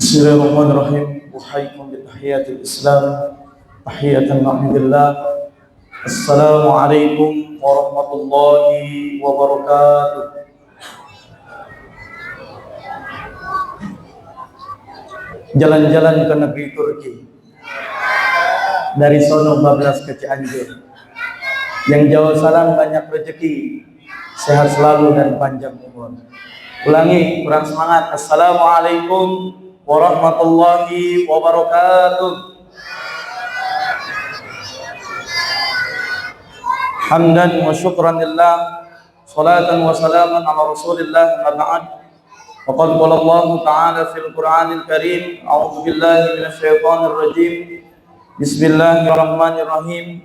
Bismillahirrahmanirrahim. Uhayyikum bitahiyatil Islam, tahiyatan ma'amillah. Assalamualaikum warahmatullahi wabarakatuh. Jalan-jalan ke negeri Turki, dari sono bablas ke Cianjur. Yang jauh salam banyak rezeki, sehat selalu dan panjang umur. Ulangi, kurang semangat. Assalamualaikum warahmatullahi wabarakatuh. Hamdan wa syukran lillah, salatan wa salaman ala rasulillah, amma ba'd. Faqad qala Allah ta'ala fil Qur'anil Karim, a'udzu billahi minasy syaithanir rajim. Bismillahirrahmanirrahim.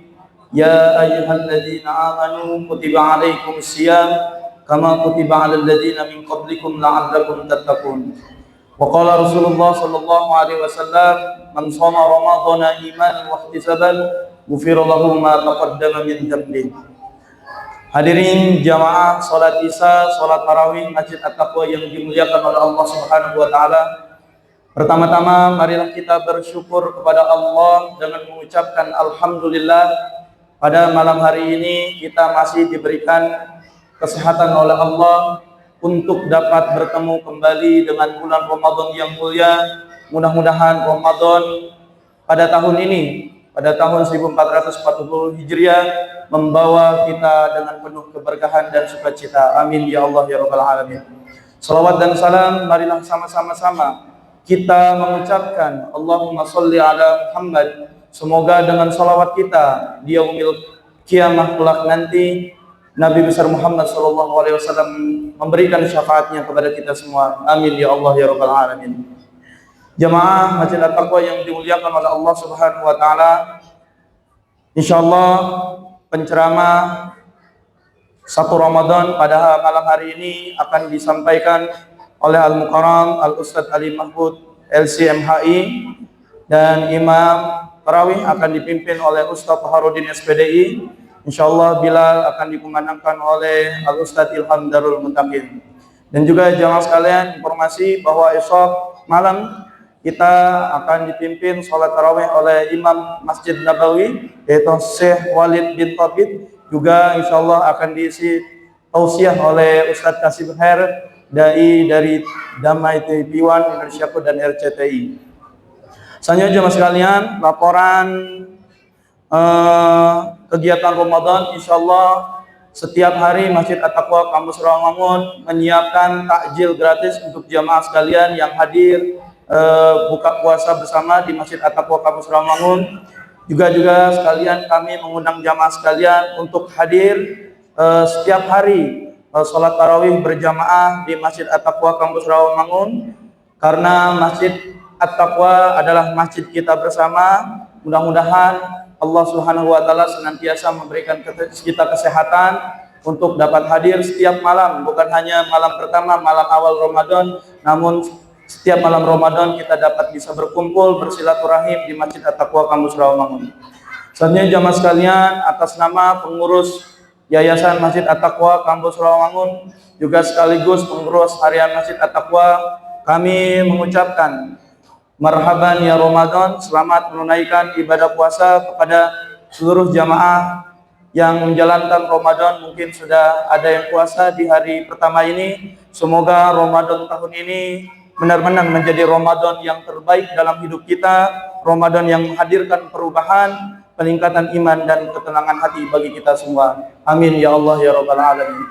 Ya ayyuhalladzina amanu kutiba 'alaikumus syiyam kama kutiba 'alal ladzina min qablikum la'allakum tattaqun. Wa qala Rasulullah sallallahu alaihi wasallam, man shoma ramadhana imanan wa ihtisaban ghufira lahu ma taqaddama min dhanbi. Hadirin jamaah salat Isya, salat tarawih Masjid At-Taqwa yang dimuliakan oleh Allah Subhanahu wa taala. Pertama-tama marilah kita bersyukur kepada Allah dengan mengucapkan alhamdulillah. Pada malam hari ini kita masih diberikan kesehatan oleh Allah untuk dapat bertemu kembali dengan bulan Ramadan yang mulia. Mudah-mudahan Ramadan pada tahun ini, pada tahun 1440 Hijriah, membawa kita dengan penuh keberkahan dan sukacita. Amin ya Allah ya Rabbal Alamin. Salawat dan salam marilah sama-sama kita mengucapkan Allahumma sholli ala Muhammad. Semoga dengan salawat kita di yaumil kiamah kelak nanti Nabi besar Muhammad sallallahu alaihi wasallam memberikan syafaatnya kepada kita semua. Amin ya Allah ya Rabbal Alamin. Jamaah Masjid At-Taqwa yang dimuliakan oleh Allah Subhanahu wa taala, insyaallah penceramah satu Ramadan pada malam hari ini akan disampaikan oleh Al-Mukarram Al-Ustadz Ali Mahfud LCMHI, dan Imam Tarawih akan dipimpin oleh Ustadz Harudin SPDI. Insyaallah Bilal akan dikumandangkan oleh Al-Ustadz Ilham Darul Muttaqin. Dan juga jamaah sekalian, informasi bahwa esok malam kita akan dipimpin sholat tarawih oleh Imam Masjid Nabawi, yaitu Syekh Walid bin Thabit. Juga insyaallah akan diisi tausiah oleh Ustadz Kasim Her, dai dari Damai TV1 Indonesia dan RCTI. Selanjutnya jemaah sekalian, laporan kegiatan Ramadan. Insyaallah setiap hari Masjid At-Taqwa Kampus Rawamangun menyiapkan takjil gratis untuk jamaah sekalian yang hadir buka puasa bersama di Masjid At-Taqwa Kampus Rawamangun. Juga sekalian kami mengundang jamaah sekalian untuk hadir setiap hari sholat tarawih berjamaah di Masjid At-Taqwa Kampus Rawamangun, karena Masjid At-Taqwa adalah masjid kita bersama. Mudah-mudahan Allah Subhanahu wa taala senantiasa memberikan kita kesehatan untuk dapat hadir setiap malam, bukan hanya malam pertama, malam awal Ramadan, namun setiap malam Ramadan kita dapat bisa berkumpul bersilaturahim di Masjid At-Taqwa Kampus Rawamangun. Selanjutnya jamaah sekalian, atas nama pengurus Yayasan Masjid At-Taqwa Kampus Rawamangun juga sekaligus pengurus harian Masjid At-Taqwa, kami mengucapkan marhaban ya Ramadan, selamat menunaikan ibadah puasa kepada seluruh jamaah yang menjalankan Ramadan. Mungkin sudah ada yang puasa di hari pertama ini. Semoga Ramadan tahun ini benar-benar menjadi Ramadan yang terbaik dalam hidup kita, Ramadan yang menghadirkan perubahan, peningkatan iman dan ketenangan hati bagi kita semua. Amin ya Allah ya Rabbal Alamin.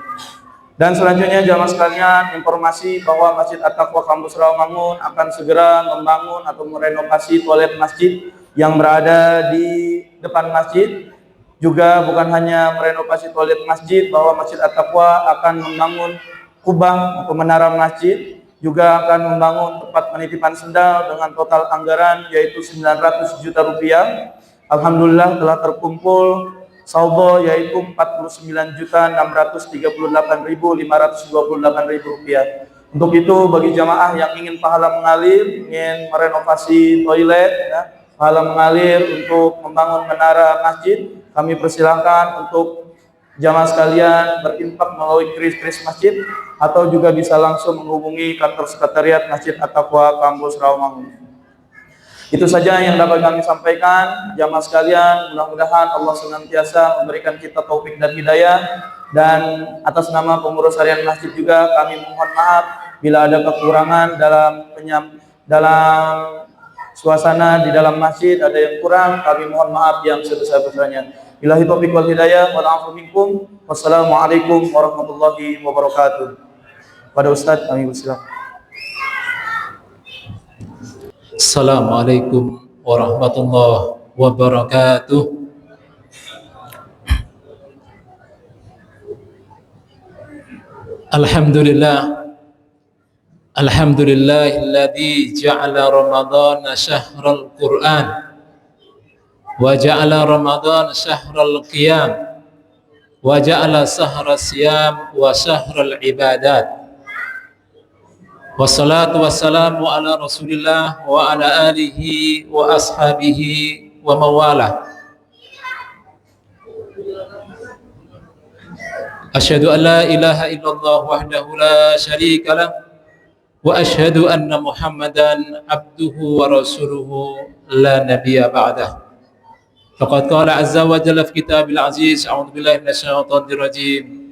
Dan selanjutnya jamaah sekalian, informasi bahwa Masjid At-Taqwa Kampus Rawamangun akan segera membangun atau merenovasi toilet masjid yang berada di depan masjid. Juga bukan hanya merenovasi toilet masjid, bahwa Masjid At-Taqwa akan membangun kubah atau menara masjid, juga akan membangun tempat penitipan sendal dengan total anggaran yaitu 900 juta rupiah. Alhamdulillah telah terkumpul saldo yaitu 49.638.528 rupiah. Untuk itu bagi jamaah yang ingin pahala mengalir, ingin merenovasi toilet, pahala mengalir untuk membangun menara masjid, kami persilahkan untuk jamaah sekalian berinfak melalui kris masjid atau juga bisa langsung menghubungi kantor sekretariat Masjid At-Taqwa kampus Rawamangun. Itu saja yang dapat kami sampaikan. Jamaah sekalian, mudah-mudahan Allah senantiasa memberikan kita taufik dan hidayah, dan atas nama pengurus harian masjid juga kami mohon maaf bila ada kekurangan dalam suasana di dalam masjid, ada yang kurang, kami mohon maaf yang sebesar-besarnya. Billahi taufiq wal hidayah, wal afu minkum. Wassalamualaikum warahmatullahi wabarakatuh. Pada Ustaz kami bersilakan. Assalamualaikum warahmatullahi wabarakatuh. Alhamdulillahilladzi ja'ala Ramadhana syahral Qur'an wa ja'ala Ramadhana syahral qiyam wa ja'ala sahra siyam wa syahral ibadat. Wassalatu wassalamu ala Rasulillah wa ala alihi wa ashabihi wa mawalah. Asyhadu an la ilaha illallah wahdahu la syarika lah wa asyhadu anna Muhammadan abduhu wa rasuluhu la nabiyya ba'dah. Faqad qala azza wa jalla fi kitabil aziz, a'udzu billahi minasyaitonir rajim.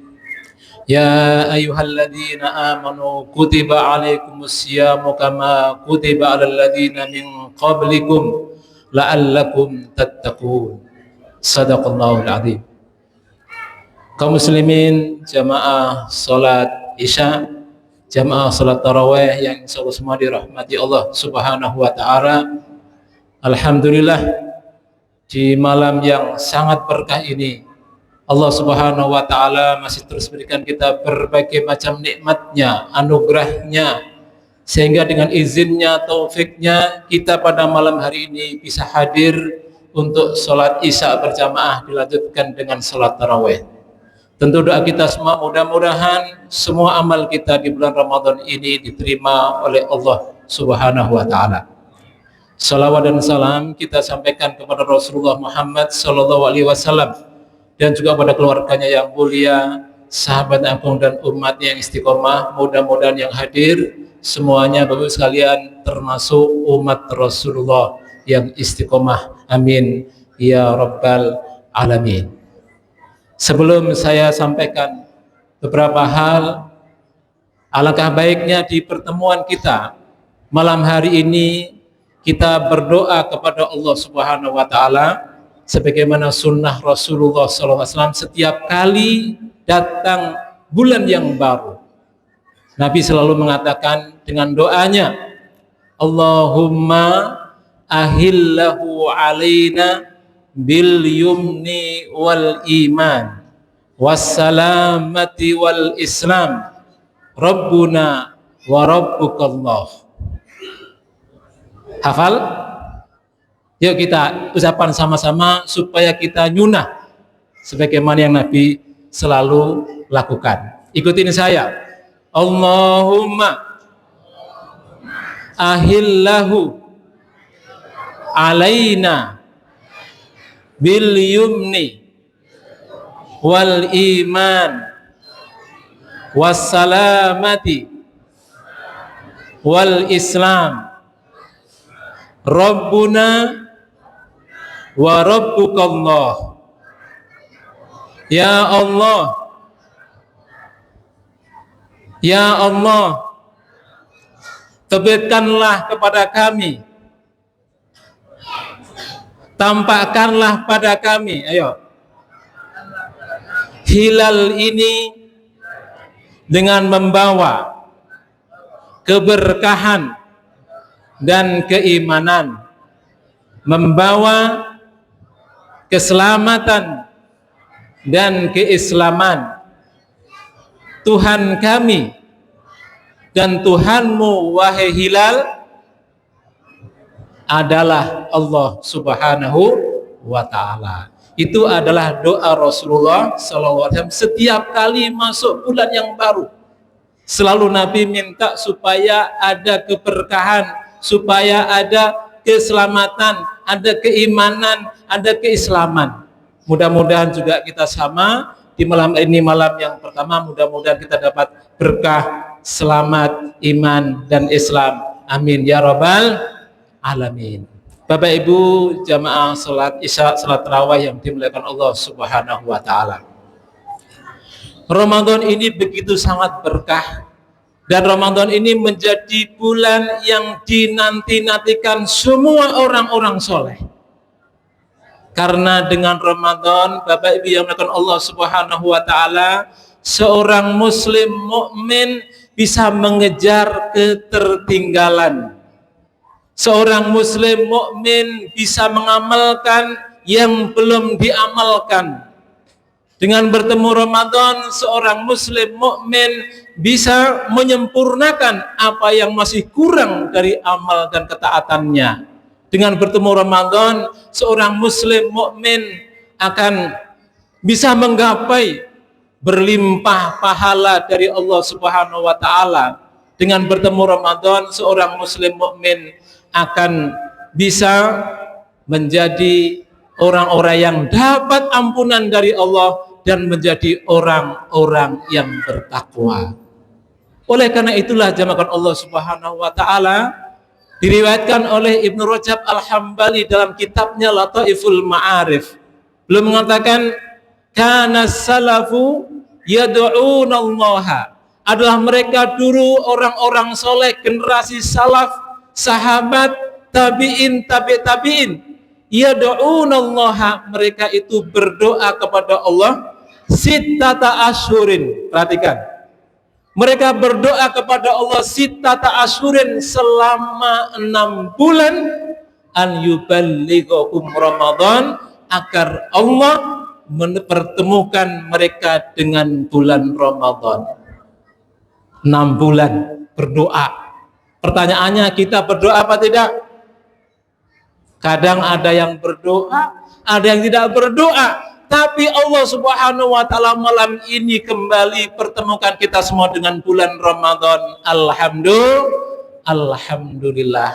Ya ayyuhalladzina amanu kutiba alaikumus syiyamu kama kutiba alal ladzina min qablikum la'allakum tattaqun. Shadaqallahul adzim. Kaum muslimin, jamaah salat Isya, jamaah salat tarawih yang insyaallah semua dirahmati Allah Subhanahu wa taala. Alhamdulillah, di malam yang sangat berkah ini Allah Subhanahu wa taala masih terus berikan kita berbagai macam nikmatnya, anugerahnya, sehingga dengan izinnya, taufiknya, kita pada malam hari ini bisa hadir untuk sholat Isya berjamaah dilanjutkan dengan sholat tarawih. Tentu doa kita semua mudah-mudahan semua amal kita di bulan Ramadan ini diterima oleh Allah Subhanahu wa taala. Salawat dan salam kita sampaikan kepada Rasulullah Muhammad sallallahu alaihi wasallam dan juga pada keluarganya yang mulia, sahabat agung dan umatnya yang istiqomah. Mudah-mudahan yang hadir semuanya Bapak Ibu sekalian termasuk umat Rasulullah yang istiqomah. Amin ya rabbal alamin. Sebelum saya sampaikan beberapa hal, alangkah baiknya di pertemuan kita malam hari ini kita berdoa kepada Allah Subhanahu wa taala sebagaimana sunnah Rasulullah SAW setiap kali datang bulan yang baru. Nabi selalu mengatakan dengan doanya, Allahumma ahillahu alaina bil yumni wal iman wassalamati wal islam Rabbuna wa Rabbukallah. Hafal? Yuk kita ucapan sama-sama supaya kita nyunah sebagaimana yang Nabi selalu lakukan. Ikutin saya. Allahumma ahillahu alaina bil yumni wal iman wassalamati wal islam Rabbuna wa Rabbukallah. Ya Allah, ya Allah, terbitkanlah kepada kami, tampakkanlah pada kami, ayo, hilal ini dengan membawa keberkahan dan keimanan, membawa keselamatan dan keislaman. Tuhan kami dan Tuhanmu wahai hilal adalah Allah Subhanahu wa ta'ala. Itu adalah doa Rasulullah SAW setiap kali masuk bulan yang baru. Selalu Nabi minta supaya ada keberkahan, supaya ada keselamatan, ada keimanan, ada keislaman. Mudah-mudahan juga kita sama di malam ini, malam yang pertama. Mudah-mudahan kita dapat berkah, selamat, iman, dan Islam. Amin ya rabbal alamin. Bapak Ibu jamaah salat Isya, salat tarawih yang dimuliakan Allah Subhanahu wa taala. Ramadan ini begitu sangat berkah, dan Ramadan ini menjadi bulan yang dinanti-nantikan semua orang-orang soleh. Karena dengan Ramadan, Bapak Ibu yang dimuliakan Allah Subhanahu wa taala, seorang muslim mukmin bisa mengejar ketertinggalan. Seorang muslim mukmin bisa mengamalkan yang belum diamalkan. Dengan bertemu Ramadan, seorang muslim mukmin bisa menyempurnakan apa yang masih kurang dari amal dan ketaatannya. Dengan bertemu Ramadan, seorang muslim mukmin akan bisa menggapai berlimpah pahala dari Allah Subhanahu wa taala. Dengan bertemu Ramadan, seorang muslim mukmin akan bisa menjadi orang-orang yang dapat ampunan dari Allah dan menjadi orang-orang yang bertakwa. Oleh karena itulah jamaah Allah Subhanahu wa taala, diriwayatkan oleh Ibnu Rajab Al-Hambali dalam kitabnya Lataiful Ma'arif. Beliau mengatakan, kana salafu yad'unallaha, adalah mereka dulu orang-orang soleh, generasi salaf, sahabat, tabi'in, tabi'in, yad'unallaha, mereka itu berdoa kepada Allah sittata asyhurin. Perhatikan, mereka berdoa kepada Allah sittata asyhurin, selama 6 bulan, an yuballighakum Ramadan, agar Allah mempertemukan mereka dengan bulan Ramadan. 6 bulan berdoa. Pertanyaannya, kita berdoa apa tidak? Kadang ada yang berdoa, ada yang tidak berdoa. Tapi Allah Subhanahu wa taala malam ini kembali pertemukan kita semua dengan bulan Ramadan. Alhamdulillah.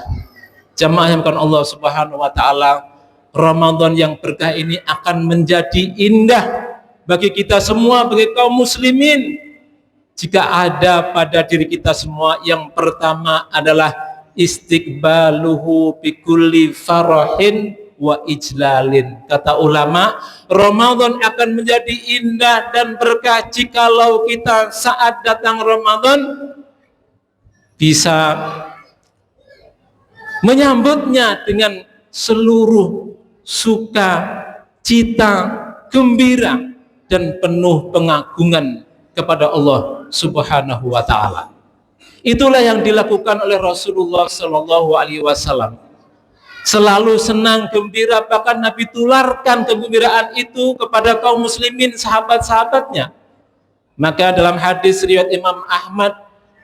Jamaah yang dimuliakan Allah Subhanahu wa taala, Ramadan yang berkah ini akan menjadi indah bagi kita semua, bagi kaum muslimin, jika ada pada diri kita semua. Yang pertama adalah istiqbaluhu bikulli farahin wa ijlalin. Kata ulama, Ramadan akan menjadi indah dan berkah jikalau kita saat datang Ramadan bisa menyambutnya dengan seluruh suka, cita, gembira, dan penuh pengagungan kepada Allah Subhanahu wa taala. Itulah yang dilakukan oleh Rasulullah Shallallahu alaihi wasallam. Selalu senang, gembira, bahkan Nabi tularkan kegembiraan itu kepada kaum muslimin, sahabat-sahabatnya. Maka dalam hadis riwayat Imam Ahmad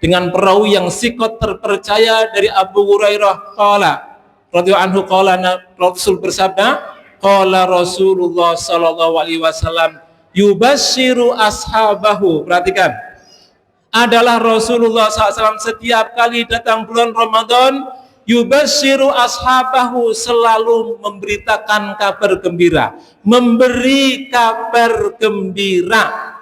dengan perawi yang sikot terpercaya dari Abu Hurairah qala radhiyallahu anhu, qala Rasul bersabda, qala Rasulullah Shallallahu alaihi wasallam yubashiru ashabahu. Perhatikan, adalah Rasulullah SAW setiap kali datang bulan Ramadan, yubashiru ashabahu, selalu memberitakan kabar gembira, memberi kabar gembira.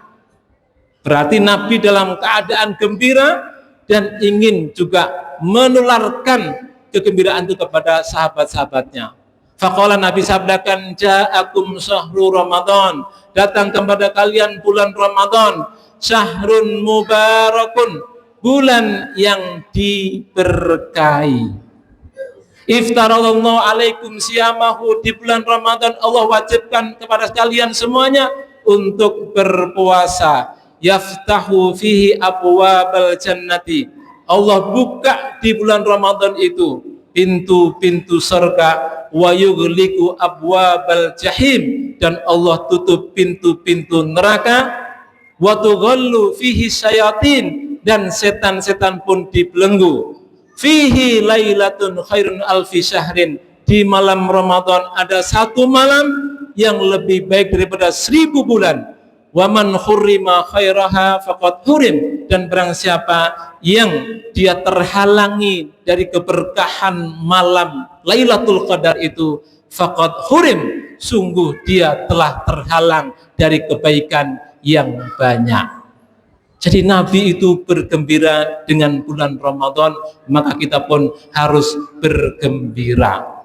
Berarti Nabi dalam keadaan gembira dan ingin juga menularkan kegembiraan itu kepada sahabat-sahabatnya. Faqala, Nabi sabdakan, ja'akum syahrul Ramadan, datang kepada kalian bulan Ramadan, syahrun mubarakun, bulan yang diberkahi. Iftarallahu alaikum siyamahu, di bulan Ramadan Allah wajibkan kepada kalian semuanya untuk berpuasa. Yaftahu fihi abwabal jannati, Allah buka di bulan Ramadan itu pintu-pintu surga. Wa yughliqu abwabal jahim, dan Allah tutup pintu-pintu neraka. Wa tughallu fihi syayatin, dan setan-setan pun dibelenggu. Fihi lailatun khairun alfi syahrin, di malam Ramadan ada 1 malam yang lebih baik daripada 1000 bulan. Wa man hurrima khairaha faqad hurim, dan barang siapa yang dia terhalangi dari keberkahan malam Lailatul Qadar itu, faqad hurim, sungguh dia telah terhalang dari kebaikan yang banyak. Jadi Nabi itu bergembira dengan bulan Ramadan, maka kita pun harus bergembira.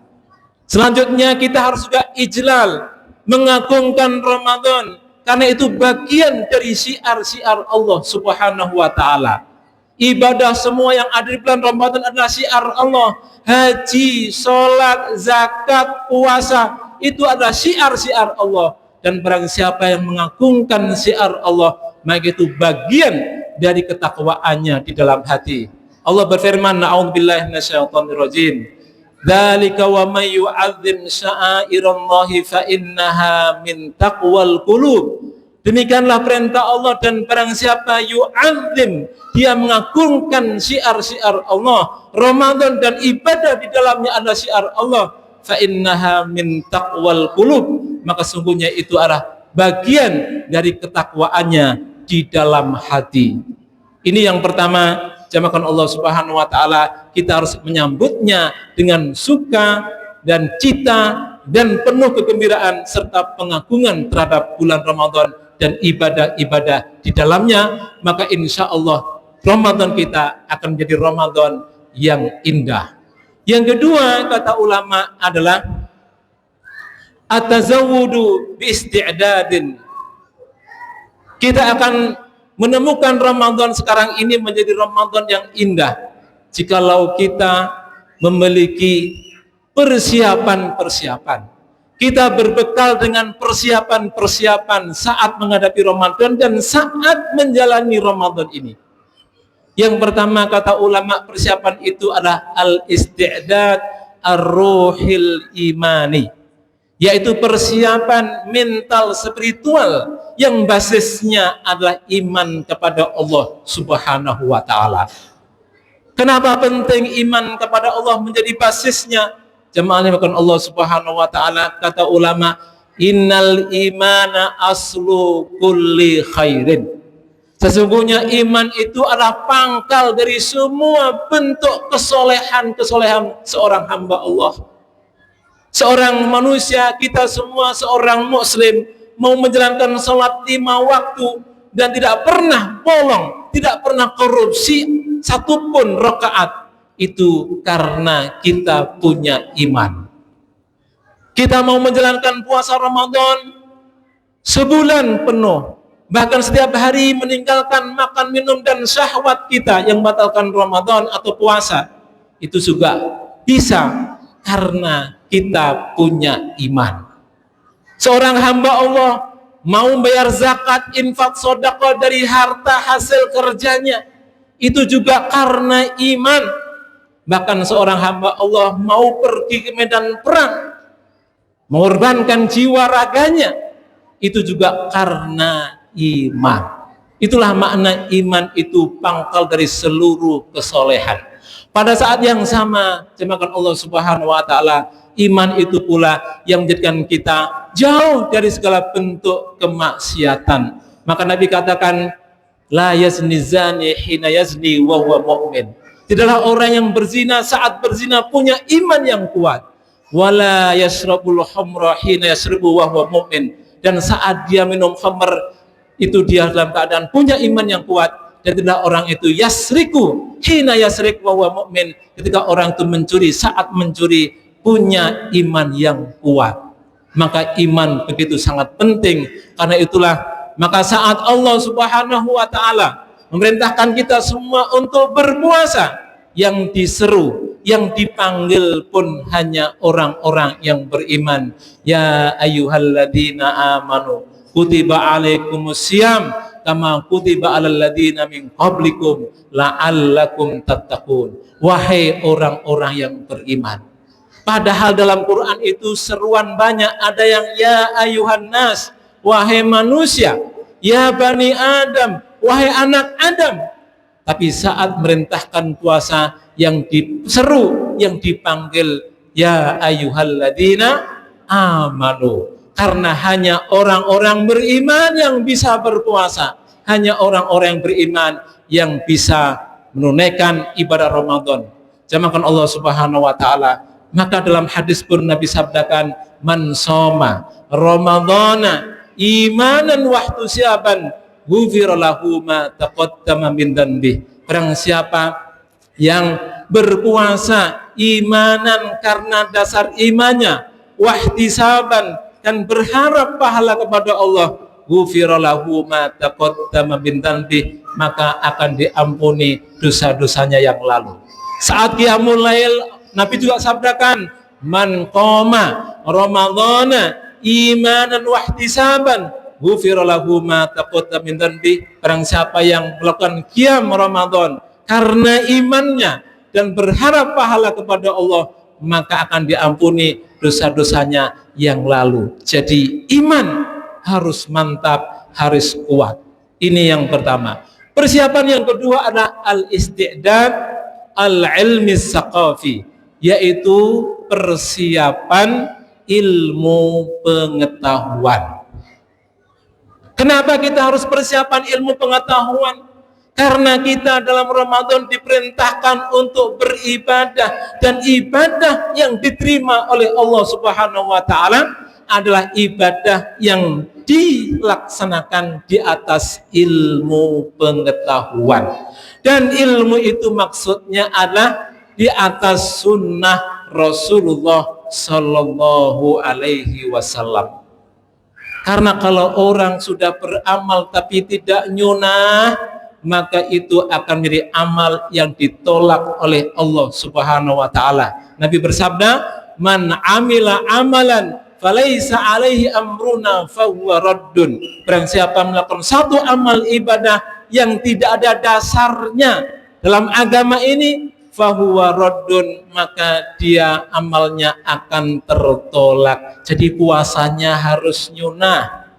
Selanjutnya kita harus juga ijlal, mengagungkan Ramadan, karena itu bagian dari syiar-syiar Allah Subhanahu wa taala. Ibadah semua yang ada di bulan Ramadan adalah syiar Allah. Haji, sholat, zakat, puasa, itu adalah syiar-syiar Allah. Dan barang siapa yang mengagungkan syiar Allah, maka itu bagian dari ketakwaannya di dalam hati. Allah berfirman, A'udzubillahi minasyaitonirrajim. Dzalika wa may yu'azzim sya'airallahi fa innaha min taqwal qulub. Demikianlah perintah Allah, dan barang siapa yu'azzim, dia mengagungkan syiar-syiar Allah, Ramadan dan ibadah di dalamnya adalah syiar Allah, fa innaha min taqwal qulub, maka sungguhnya itu adalah bagian dari ketakwaannya di dalam hati. Ini yang pertama, jamakan Allah Subhanahu wa taala, kita harus menyambutnya dengan suka dan cita dan penuh kegembiraan serta pengagungan terhadap bulan Ramadan dan ibadah-ibadah di dalamnya, maka insya Allah Ramadan kita akan menjadi Ramadan yang indah. Yang kedua, kata ulama, adalah at-tazawwudu bi isti'dadin. Kita akan menemukan Ramadan sekarang ini menjadi Ramadan yang indah jikalau kita memiliki persiapan-persiapan. Kita berbekal dengan persiapan-persiapan saat menghadapi Ramadan dan saat menjalani Ramadan ini. Yang pertama, kata ulama, persiapan itu adalah al-isti'dad ar-ruhil imani, yaitu persiapan mental spiritual yang basisnya adalah iman kepada Allah Subhanahu wa taala. Kenapa penting iman kepada Allah menjadi basisnya? Jemaah yang Allah Subhanahu wa taala, kata ulama, innal imana aslu kulli khairin. Sesungguhnya iman itu adalah pangkal dari semua bentuk kesolehan seorang hamba Allah. Seorang manusia, kita semua seorang muslim, mau menjalankan sholat 5 waktu dan tidak pernah bolong, tidak pernah korupsi satupun rakaat, itu karena kita punya iman. Kita mau menjalankan puasa Ramadan sebulan penuh, bahkan setiap hari meninggalkan makan, minum, dan syahwat kita yang batalkan Ramadan atau puasa, itu juga bisa karena kita punya iman. Seorang hamba Allah mau bayar zakat, infak, sedekah dari harta hasil kerjanya, itu juga karena iman. Bahkan seorang hamba Allah mau pergi ke medan perang, mengorbankan jiwa raganya, itu juga karena iman. Itulah makna iman, itu pangkal dari seluruh kesolehan. Pada saat yang sama, jemaah Allah Subhanahu wa taala, iman itu pula yang menjadikan kita jauh dari segala bentuk kemaksiatan. Maka Nabi katakan, la yazni zani hina yazni wa huwa mu'min. Tidaklah orang yang berzina saat berzina punya iman yang kuat. Wala yashrabul khamra hina yashrabu wa huwa mu'min. Dan saat dia minum khamr, itu dia dalam keadaan punya iman yang kuat. Dan tidak orang itu yasriku hina yasrik wa huwa mu'min. Ketika orang itu mencuri, saat mencuri punya iman yang kuat. Maka iman begitu sangat penting. Karena itulah, maka saat Allah Subhanahu wa taala memerintahkan kita semua untuk berpuasa, yang diseru, yang dipanggil pun hanya orang-orang yang beriman. Ya ayyuhalladzina amanu kutiba alaikumusiyam kama kutiba alal ladzina min qablikum la'allakum tattaqun. Wahai orang-orang yang beriman. Padahal dalam Quran itu seruan banyak, ada yang ya ayuhan nas, wahai manusia, ya bani Adam, wahai anak Adam. Tapi saat merintahkan puasa, yang diseru, yang dipanggil ya ayyuhalladzina amanu. Karena hanya orang-orang beriman yang bisa berpuasa, hanya orang-orang yang beriman yang bisa menunaikan ibadah Ramadan. Jamaahkan Allah Subhanahu wa taala. Maka dalam hadis pun Nabi sabdakan, man soma Ramadana imanan wahtisaban ghufira lahu ma taqaddama min dhanbi. Barang siapa yang berpuasa imanan karena dasar imannya, wahtisaban dan berharap pahala kepada Allah, ghufira lahu ma taqaddama min dhanbi, maka akan diampuni dosa-dosanya yang lalu. Saat qiyamul lail, Nabi juga sabdakan, man qoma ramadhana imanan wahtisaban ghufira lahu ma taqaddama min dhanbi. Barang siapa yang melakukan qiyam Ramadan karena imannya dan berharap pahala kepada Allah, maka akan diampuni dosa-dosanya yang lalu. Jadi iman harus mantap, harus kuat. Ini yang pertama. Persiapan yang kedua adalah al-isti'dad al-ilmi saqafi, yaitu persiapan ilmu pengetahuan. Kenapa kita harus persiapan ilmu pengetahuan? Karena kita dalam Ramadan diperintahkan untuk beribadah, dan ibadah yang diterima oleh Allah Subhanahu wa taala adalah ibadah yang dilaksanakan di atas ilmu pengetahuan. Dan ilmu itu maksudnya adalah di atas sunnah Rasulullah Sallallahu Alaihi Wasallam. Karena kalau orang sudah beramal tapi tidak nyunah, maka itu akan menjadi amal yang ditolak oleh Allah Subhanahu wa taala. Nabi bersabda, "Man amila amalan falaisa alaihi amruna fahuwa raddun." Barang siapa melakukan satu amal ibadah yang tidak ada dasarnya dalam agama ini, fahuwa raddun, maka dia amalnya akan tertolak. Jadi puasanya harus nyunah,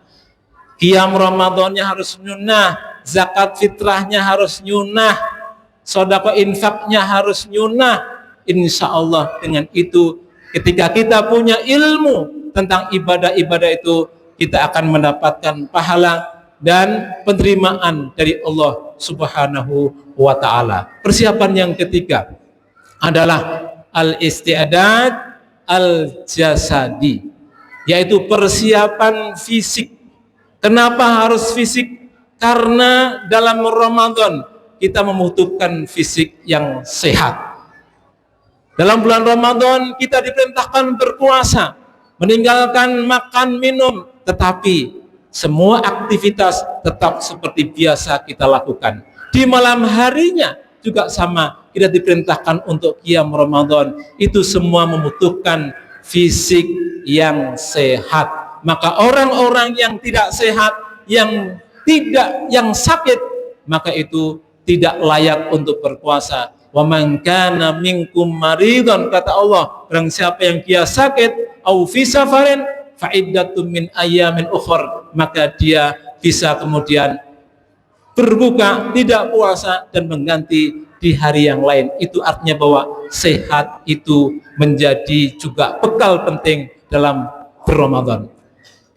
qiyam Ramadannya harus nyunah, zakat fitrahnya harus nyunah, sedekah infaknya harus nyunah. Insya Allah dengan itu, ketika kita punya ilmu tentang ibadah-ibadah itu, kita akan mendapatkan pahala dan penerimaan dari Allah Subhanahu wa ta'ala. Persiapan yang ketiga adalah al-isti'dad al-jasadi, yaitu persiapan fisik. Kenapa harus fisik? Karena dalam Ramadan kita membutuhkan fisik yang sehat. Dalam bulan Ramadan kita diperintahkan berpuasa, meninggalkan makan minum, tetapi semua aktivitas tetap seperti biasa kita lakukan. Di malam harinya juga sama, kita diperintahkan untuk qiyam Ramadan. Itu semua membutuhkan fisik yang sehat. Maka orang-orang yang tidak sehat, yang sakit, maka itu tidak layak untuk berpuasa. Wa man kana minkum maridhan, kata Allah, barang siapa yang dia sakit, au fi safarin fa iddatun min ayyamin ukhra, maka dia bisa kemudian berbuka, tidak puasa, dan mengganti di hari yang lain. Itu artinya bahwa sehat itu menjadi juga bekal penting dalam Ramadan.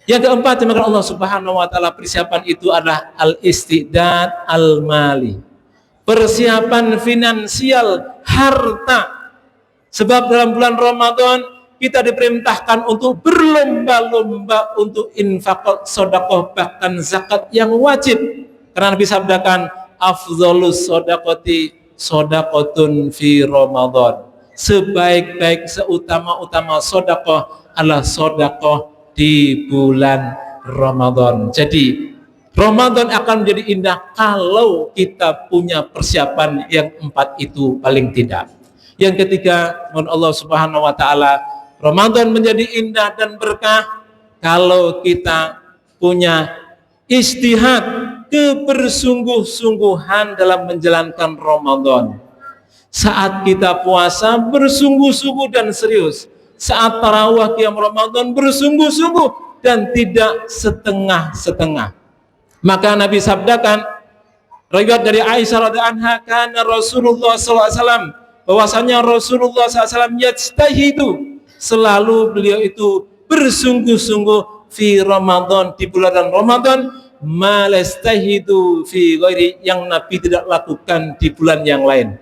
Yang keempat, dimakan Allah Subhanahu wa taala, persiapan itu adalah al-isti'dad al-mali, persiapan finansial, harta. Sebab dalam bulan Ramadan kita diperintahkan untuk berlomba-lomba untuk infak, sedekah, bahkan zakat yang wajib. Karena Nabi sabdakan, afdhalus shadaqati shadaqatun fi Ramadan. Sebaik-baik, seutama-utama sedekah adalah sedekah di bulan Ramadan. Jadi Ramadan akan menjadi indah kalau kita punya persiapan yang empat itu paling tidak. Yang ketiga, mohon Allah Subhanahu wa taala, Ramadan menjadi indah dan berkah kalau kita punya ijtihad, kebersungguh-sungguhan dalam menjalankan Ramadan. Saat kita puasa bersungguh-sungguh dan serius. Saat tarawih qiyam Ramadan bersungguh-sungguh dan tidak setengah-setengah. Maka Nabi sabdakan, riwayat dari Aisyah radhiyallahu anha, kana Rasulullah SAW, bahwasanya Rasulullah SAW yajtahidu, selalu beliau itu bersungguh-sungguh fi Ramadan, di bulan Ramadan, malastahidu fi ghairi, yang Nabi tidak lakukan di bulan yang lain.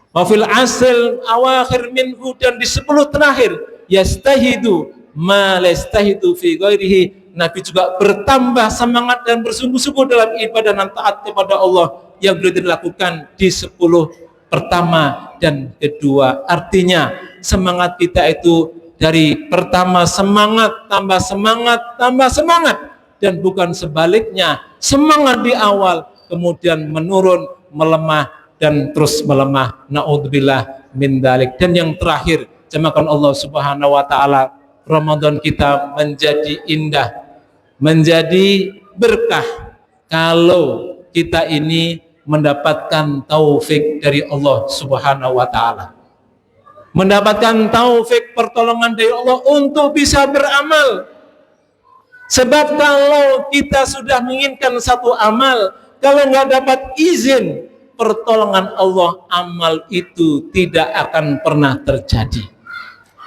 Wa fil asr awakhir minhu, dan di 10 terakhir, yastahidu malastahidu fi ghairihi, Nabi juga bertambah semangat dan bersungguh-sungguh dalam ibadah dan taat kepada Allah yang beliau dilakukan di 10 pertama dan kedua. Artinya semangat kita itu dari pertama semangat, tambah semangat, tambah semangat, dan bukan sebaliknya, semangat di awal kemudian menurun, melemah, dan terus melemah. Na'udzubillah min dzalik. Dan yang terakhir, jamaahkan Allah Subhanahu wa taala, Ramadan kita menjadi indah, menjadi berkah kalau kita ini mendapatkan taufik dari Allah Subhanahu wa taala. Mendapatkan taufik pertolongan dari Allah untuk bisa beramal. Sebab kalau kita sudah menginginkan satu amal, kalau nggak dapat izin pertolongan Allah, amal itu tidak akan pernah terjadi.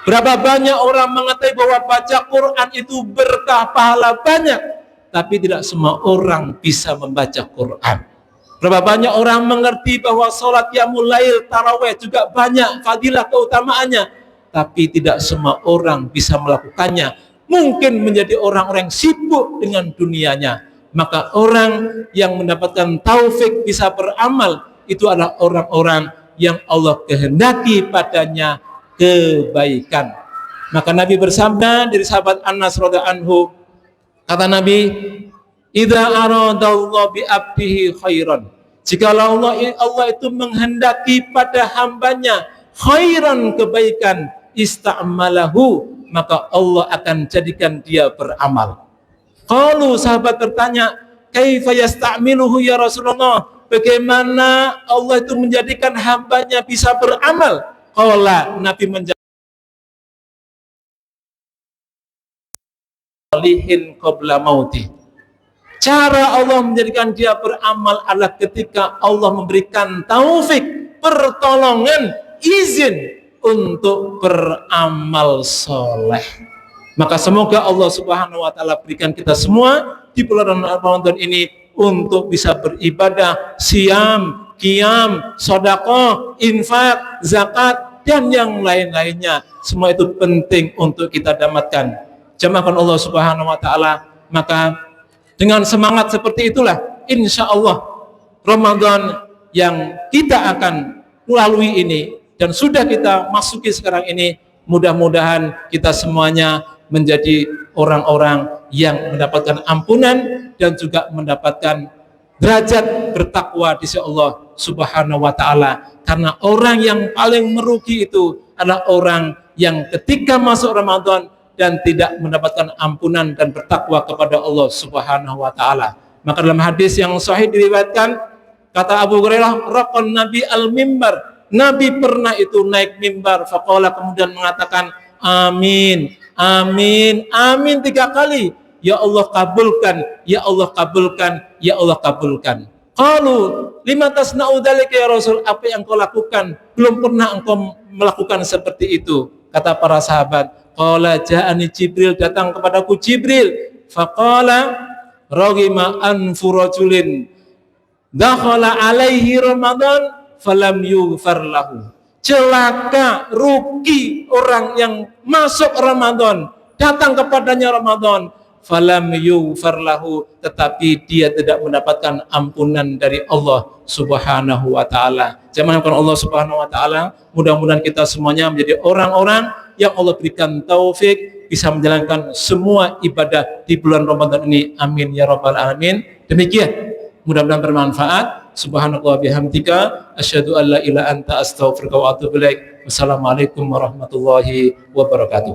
Berapa banyak orang mengatakan bahwa baca Quran itu berkah, pahala banyak, tapi tidak semua orang bisa membaca Quran. Berapa banyak orang mengerti bahwa sholat qiyamul lail, taraweh juga banyak fadilah keutamaannya, tapi tidak semua orang bisa melakukannya. Mungkin menjadi orang-orang sibuk dengan dunianya. Maka orang yang mendapatkan taufik bisa beramal itu adalah orang-orang yang Allah kehendaki padanya kebaikan. Maka Nabi bersabda dari sahabat Anas radhiyallahu anhu, kata Nabi, idza aradallahu bi abdihi khairan, jikalau Allah itu menghendaki pada hambanya khairan, kebaikan, ista'malahu, maka Allah akan jadikan dia beramal. Qalu, sahabat bertanya, kaifa yasta'miluhu ya Rasulullah, bagaimana Allah itu menjadikan hambanya bisa beramal? Qala, Nabi menjawab, lihin qabla mauti. Cara Allah menjadikan dia beramal adalah ketika Allah memberikan taufik, pertolongan, izin untuk beramal soleh. Maka semoga Allah Subhanahu wa taala berikan kita semua di bulan Ramadan ini untuk bisa beribadah, siam, qiyam, sedekah, infak, zakat, dan yang lain-lainnya. Semua itu penting untuk kita dapatkan. Jamaahkan Allah Subhanahu wa taala. Maka dengan semangat seperti itulah insya Allah Ramadan yang kita akan lalui ini dan sudah kita masuki sekarang ini, mudah-mudahan kita semuanya menjadi orang-orang yang mendapatkan ampunan dan juga mendapatkan derajat bertakwa di sisi Allah Subhanahu wa taala. Karena orang yang paling merugi itu adalah orang yang ketika masuk Ramadan dan tidak mendapatkan ampunan dan bertakwa kepada Allah Subhanahu wa taala. Maka dalam hadis yang sahih diriwayatkan, kata Abu Hurairah, raqan Nabi al-mimbar, Nabi pernah itu naik mimbar, faqala, kemudian mengatakan amin, amin, amin 3 kali. Ya Allah kabulkan, ya Allah kabulkan, ya Allah kabulkan. Qalu lima tasna'u dzalika ya Rasul, apa yang kau lakukan? Belum pernah engkau melakukan seperti itu. Kata para sahabat, qala ja'ani Jibril, datang kepadaku Jibril, faqala raghima anfu rajulin dakhala alaihi Ramadan falam yughfar lahu. Celaka, rugi orang yang masuk Ramadan, datang kepadanya Ramadan, falam yughfar lahu, tetapi dia tidak mendapatkan ampunan dari Allah Subhanahu wa taala. Jamaahkan Allah Subhanahu wa taala, mudah-mudahan kita semuanya menjadi orang-orang yang Allah berikan taufik bisa menjalankan semua ibadah di bulan Ramadan ini. Amin ya rabbal alamin. Demikian, mudah-mudahan bermanfaat. Subhanallah bihamdika, asyhadu an la ilaha anta, astaghfiruka wa atubu ilaik. Wassalamualaikum warahmatullahi wabarakatuh.